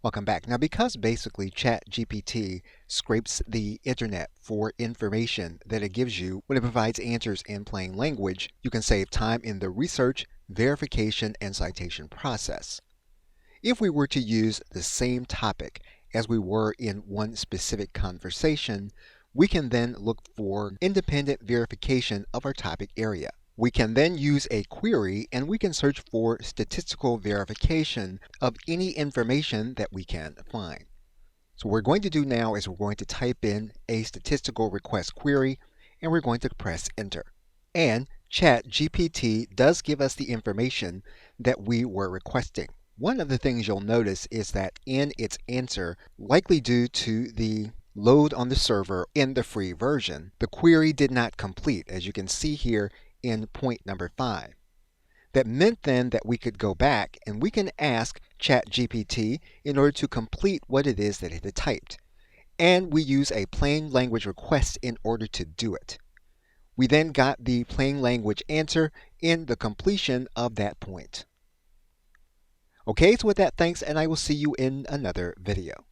Welcome back. Now, because basically ChatGPT scrapes the internet for information that it gives you when it provides answers in plain language, you can save time in the research, verification, and citation process. If we were to use the same topic as we were in one specific conversation, we can then look for independent verification of our topic area. We can then use a query and we can search for statistical verification of any information that we can find. So what we're going to do now is we're going to type in a statistical request query and we're going to press enter. And ChatGPT does give us the information that we were requesting. One of the things you'll notice is that in its answer, likely due to the load on the server in the free version, the query did not complete, as you can see here in point number 5. That meant then that we could go back and we can ask ChatGPT in order to complete what it is that it had typed. And we use a plain language request in order to do it. We then got the plain language answer in the completion of that point. Okay, so with that, thanks, and I will see you in another video.